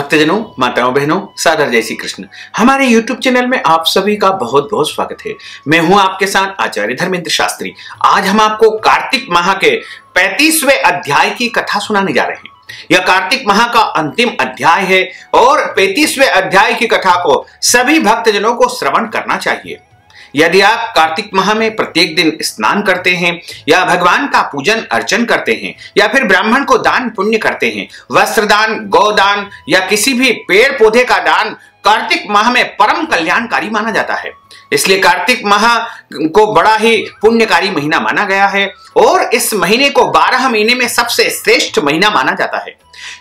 भक्तजनों, माताओं, बहनों, सादर जय श्री कृष्ण। हमारे YouTube चैनल में आप सभी का बहुत बहुत स्वागत है। मैं हूं आपके साथ आचार्य धर्मेंद्र शास्त्री। आज हम आपको कार्तिक माह के 35वें अध्याय की कथा सुनाने जा रहे हैं। यह कार्तिक माह का अंतिम अध्याय है और 35वें अध्याय की कथा को सभी भक्तजनों को श्रवण करना चाहिए। यदि आप कार्तिक माह में प्रत्येक दिन स्नान करते हैं या भगवान का पूजन अर्चन करते हैं या फिर ब्राह्मण को दान पुण्य करते हैं, वस्त्र दान, गोदान या किसी भी पेड़ पौधे का दान कार्तिक माह में परम कल्याणकारी माना जाता है। इसलिए कार्तिक माह को बड़ा ही पुण्यकारी महीना माना गया है और इस महीने को 12 महीने में सबसे श्रेष्ठ महीना माना जाता है।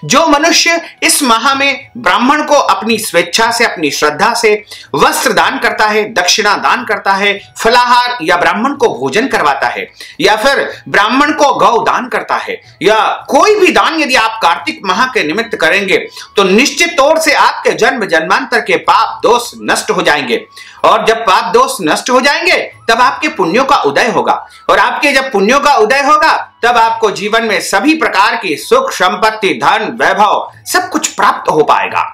जो मनुष्य इस माह में ब्राह्मण को अपनी स्वेच्छा से, अपनी श्रद्धा से वस्त्र दान करता है, दक्षिणा दान करता है, फलाहार या ब्राह्मण को भोजन करवाता है या फिर ब्राह्मण को गौ दान करता है या कोई भी दान यदि आप कार्तिक माह के निमित्त करेंगे तो निश्चित तौर से आपके जन्म जन्मांतर के पाप दोष नष्ट हो जाएंगे। और जब पाप दोष नष्ट हो जाएंगे तब आपके पुण्यों का उदय होगा और आपके जब पुण्यों का उदय होगा तब आपको जीवन में सभी प्रकार की सुख, संपत्ति, धन, वैभव सब कुछ प्राप्त हो पाएगा।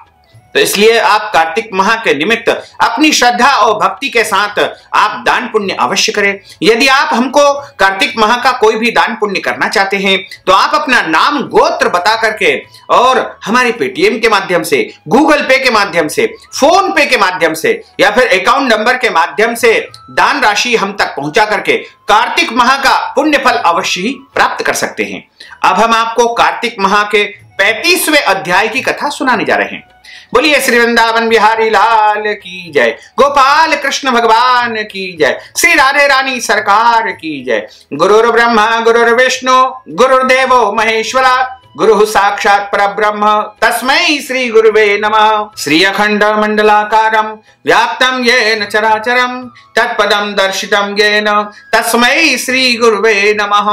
तो इसलिए आप कार्तिक माह के निमित्त अपनी श्रद्धा और भक्ति के साथ आप दान पुण्य अवश्य करें। यदि आप हमको कार्तिक माह का कोई भी दान पुण्य करना चाहते हैं तो आप अपना नाम गोत्र बता करके और हमारे पेटीएम के माध्यम से, गूगल पे के माध्यम से, फोन पे के माध्यम से या फिर अकाउंट नंबर के माध्यम से दान राशि हम तक पहुंचा करके कार्तिक माह का पुण्य फल अवश्य ही प्राप्त कर सकते हैं। अब हम आपको कार्तिक माह के 35वें अध्याय की कथा सुनाने जा रहे हैं। बोलिए श्री वृंदावन बिहारी लाल की जय, गोपाल कृष्ण भगवान की जय, श्री राधे रानी सरकार की जय। गुरुर् ब्रह्मा गुरुर्विष्णु गुरुर्देवो महेश्वरा, गुरु साक्षात् परब्रह्म तस्मै श्री गुरुवे नमः। श्री अखंड मंडलाकारं व्याप्तं येन चराचरं तत्पदं दर्शितं येन तस्मै श्री गुरुवे नमः।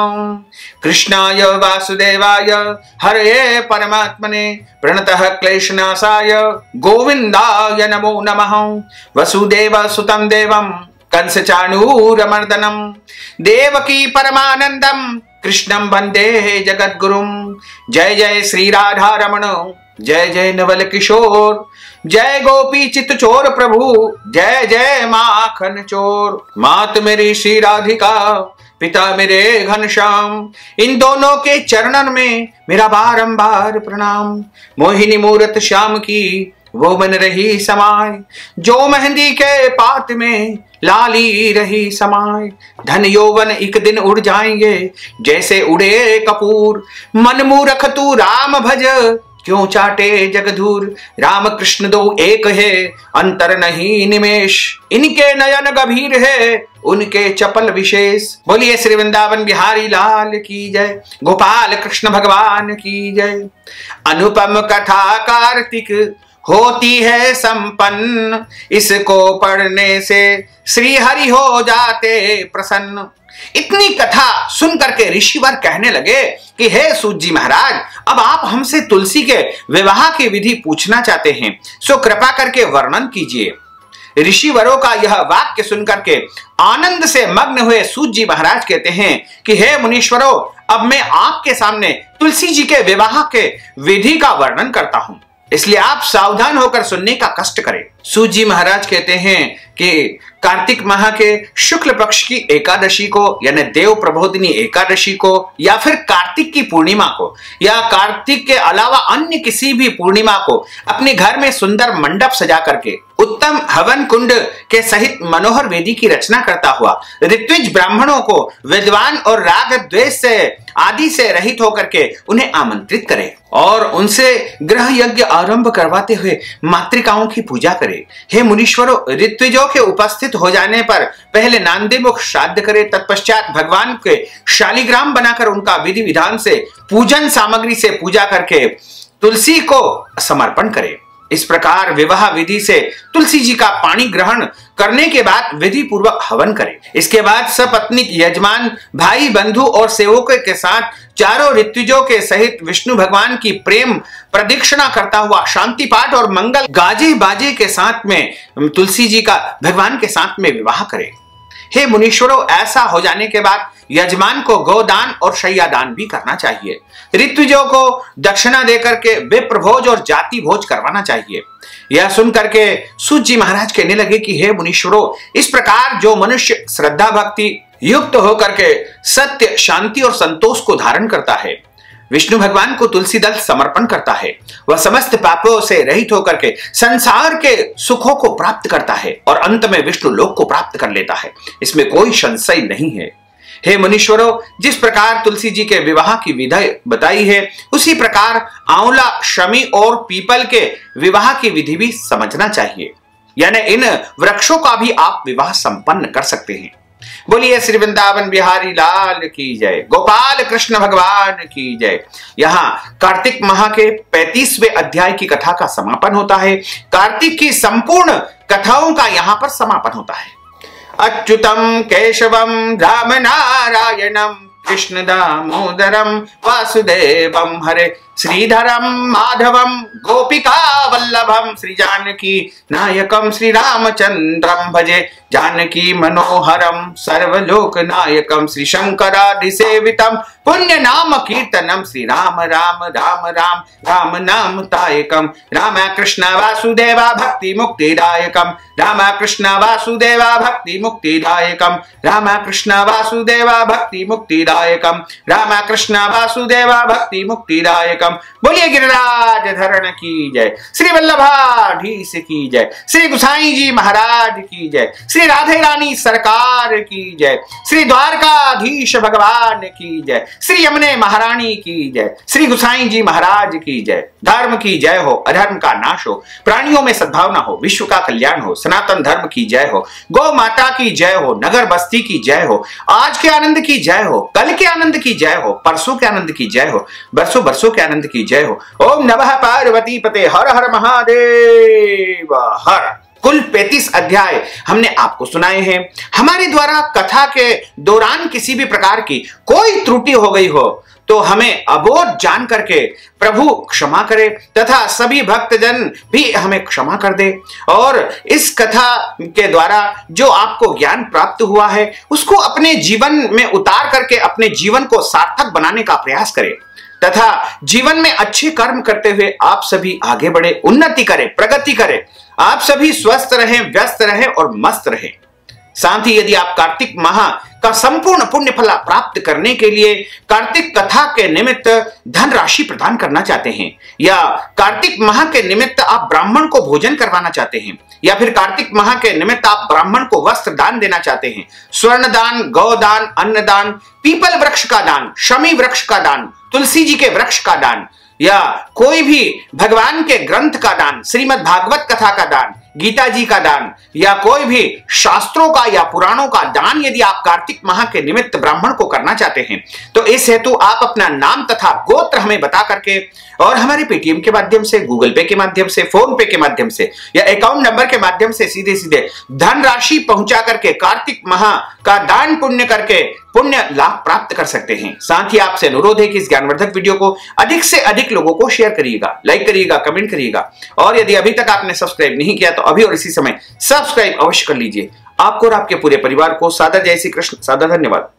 कृष्णाय वासुदेवाय हरये परमात्मने प्रणतः क्लेशनाशाय गोविन्दाय नमो नमः। वसुदेव सुतं देवं कंस चाणूरमर्दनं देवकी परमानंदं कृष्णं वंदे जगद्गुरुं। जय जय श्री राधा रमण, जय जय नवल किशोर, जय गोपी चित चोर प्रभु, जय जय माखन चोर। मात मेरी श्री राधिका, पिता मेरे घनश्याम, इन दोनों के चरणन में मेरा बारंबार प्रणाम। मोहिनी मूरत श्याम की वो मन रही समाय, जो मेहंदी के पात में लाली रही समाय। धन यौवन एक दिन उड़ जाएंगे जैसे उड़े कपूर, मन मूरख तू राम भज क्यों चाटे जगधूर। राम कृष्ण दो एक है अंतर नहीं निमेष, इनके नयन गंभीर है उनके चपल विशेष। बोलिए श्री वृंदावन बिहारी लाल की जय, गोपाल कृष्ण भगवान की जय। अनुपम कथा कार्तिक होती है संपन्न, इसको पढ़ने से श्री हरि हो जाते प्रसन्न। इतनी कथा सुन करके ऋषिवर कहने लगे कि हे सूत जी महाराज, अब आप हमसे तुलसी के विवाह की विधि पूछना चाहते हैं, सो कृपा करके वर्णन कीजिए। ऋषिवरों का यह वाक्य सुनकर के आनंद से मग्न हुए सूत जी महाराज कहते हैं कि हे मुनीश्वरों, अब मैं आपके सामने तुलसी जी के विवाह के विधि का वर्णन करता हूं, इसलिए आप सावधान होकर सुनने का कष्ट करें। सूत जी महाराज कहते हैं कि कार्तिक माह के शुक्ल पक्ष की एकादशी को यानी देव प्रबोधिनी एकादशी को या फिर कार्तिक की पूर्णिमा को या कार्तिक के अलावा अन्य किसी भी पूर्णिमा को अपने घर में सुंदर मंडप सजा करके उत्तम हवन कुंड के सहित मनोहर वेदी की रचना करता हुआ ऋत्विज ब्राह्मणों को विद्वान और राग द्वेष से आदि से रहित होकर के उन्हें आमंत्रित करे और उनसे ग्रह यज्ञ आरंभ करवाते हुए मातृकाओं की पूजा करे। हे मुनीश्वरों, ऋत्विजों के उपस्थित हो जाने पर पहले नांदीमुख श्राद्ध करे, तत्पश्चात भगवान के शालिग्राम बनाकर उनका विधि विधान से पूजन सामग्री से पूजा करके तुलसी को समर्पण करे। इस प्रकार विवाह विधि से तुलसी जी का पानी ग्रहण करने के बाद विधि पूर्वक हवन करें। इसके बाद सपत्नीक यजमान, भाई, बंधु और सेवकों के साथ चारों ऋत्विजों के सहित विष्णु भगवान की प्रेम प्रदक्षिणा करता हुआ शांति पाठ और मंगल गाजे बाजे के साथ में तुलसी जी का भगवान के साथ में विवाह करें। हे मुनीश्वरों, ऐसा हो जाने के बाद यजमान को गोदान और शय्यादान भी करना चाहिए। ऋत्विजों को दक्षिणा देकर के विप्र भोज और जाति भोज करवाना चाहिए। यह सुनकर के सूत जी महाराज कहने लगे कि हे मुनीश्वरों, इस प्रकार जो मनुष्य श्रद्धा भक्ति युक्त होकर के सत्य, शांति और संतोष को धारण करता है, विष्णु भगवान को तुलसी दल समर्पण करता है, वह समस्त पापों से रहित होकर के संसार के सुखों को प्राप्त करता है और अंत में विष्णु लोक को प्राप्त कर लेता है। इसमें कोई संशय नहीं है। हे मुनीश्वरों, जिस प्रकार तुलसी जी के विवाह की विधि बताई है, उसी प्रकार आंवला, शमी और पीपल के विवाह की विधि भी समझना चाहिए। यानी इन वृक्षों का भी आप विवाह संपन्न कर सकते हैं। बोलिए श्री वृंदावन बिहारी लाल की जय, गोपाल कृष्ण भगवान की जय। यहाँ कार्तिक माह के 35वें अध्याय की कथा का समापन होता है। कार्तिक की संपूर्ण कथाओं का यहाँ पर समापन होता है। अच्युतम केशवम राम नारायणम कृष्ण दामोदरम वासुदेवम हरे श्रीधरम माधवम गोपिका वल्लभम श्री जानकी नायकम श्री रामचंद्रम भजे जानकी मनोहरम सर्वलोक नायकम श्री शंकरादि सेवितम पुण्य नाम कीर्तनम श्री राम राम राम राम राम नाम तायकम राम कृष्ण वासुदेवा भक्ति मुक्तिदायकम राम कृष्ण वासुदेवा भक्ति मुक्तिदायकम राम कृष्ण वासुदेवा भक्ति मुक्तिदायकम राम कृष्ण वासुदेवा भक्ति मुक्तिदायकम। बोलिए गिरिराज धरण की जय, श्री वल्लभाधीश की जय, श्री गुसाई जी महाराज की जय, श्री राधे रानी सरकार की जय, श्री द्वारकाधीश भगवान की जय, श्री यमुने महारानी की जय, श्री गुसाई जी महाराज की जय। धर्म की जय हो, अधर्म का नाश हो, प्राणियों में सद्भावना हो, विश्व का कल्याण हो, सनातन धर्म की जय हो, गौ माता की जय हो, नगर बस्ती की जय हो, आज के आनंद की जय हो, कल के आनंद की जय हो, परसों के आनंद की जय हो, बरसों बरसों के आनंद की जय हो। ओम नमः पार्वती पते, हर हर महादेव हर। कुल 35 अध्याय हमने आपको सुनाए हैं। हमारे द्वारा कथा के दौरान किसी भी प्रकार की कोई त्रुटि हो गई हो तो हमें अबोध जान करके प्रभु क्षमा करे तथा सभी भक्तजन भी हमें क्षमा कर दे और इस कथा के द्वारा जो आपको ज्ञान प्राप्त हुआ है उसको अपने जीवन में उतार करके अपने जीवन को सार्थक बनाने का प्रयास करें तथा जीवन में अच्छे कर्म करते हुए आप सभी आगे बढ़े, उन्नति करें, प्रगति करें, आप सभी स्वस्थ रहें, व्यस्त रहें और मस्त रहें। साथ ही यदि आप कार्तिक माह का संपूर्ण पुण्य फल प्राप्त करने के लिए कार्तिक कथा के निमित्त धन राशि प्रदान करना चाहते हैं या कार्तिक माह के निमित्त आप ब्राह्मण को भोजन करवाना चाहते हैं या फिर कार्तिक माह के निमित्त आप ब्राह्मण को वस्त्र दान देना चाहते हैं, स्वर्ण दान, गौदान, अन्नदान, पीपल वृक्ष का दान, शमी वृक्ष का दान, तुलसी जी के वृक्ष का दान या कोई भी भगवान के ग्रंथ का दान, श्रीमद् भागवत कथा का दान, गीता जी का दान या कोई भी शास्त्रों का या पुराणों का दान यदि आप कार्तिक माह के निमित्त ब्राह्मण को करना चाहते हैं तो इस हेतु आप अपना नाम तथा गोत्र हमें बता करके और हमारे पेटीएम के माध्यम से, गूगल पे के माध्यम से, फोन पे के माध्यम से या अकाउंट नंबर के माध्यम से सीधे सीधे धन राशि पहुंचा करके कार्तिक माह का दान पुण्य करके पुण्य लाभ प्राप्त कर सकते हैं। साथ ही आपसे अनुरोध है कि इस ज्ञानवर्धक वीडियो को अधिक से अधिक लोगों को शेयर करिएगा, लाइक करिएगा, कमेंट करिएगा और यदि अभी तक आपने सब्सक्राइब नहीं किया तो अभी और इसी समय सब्सक्राइब अवश्य कर लीजिए। आपको और आपके पूरे परिवार को सादर जय श्री कृष्ण, सादर धन्यवाद।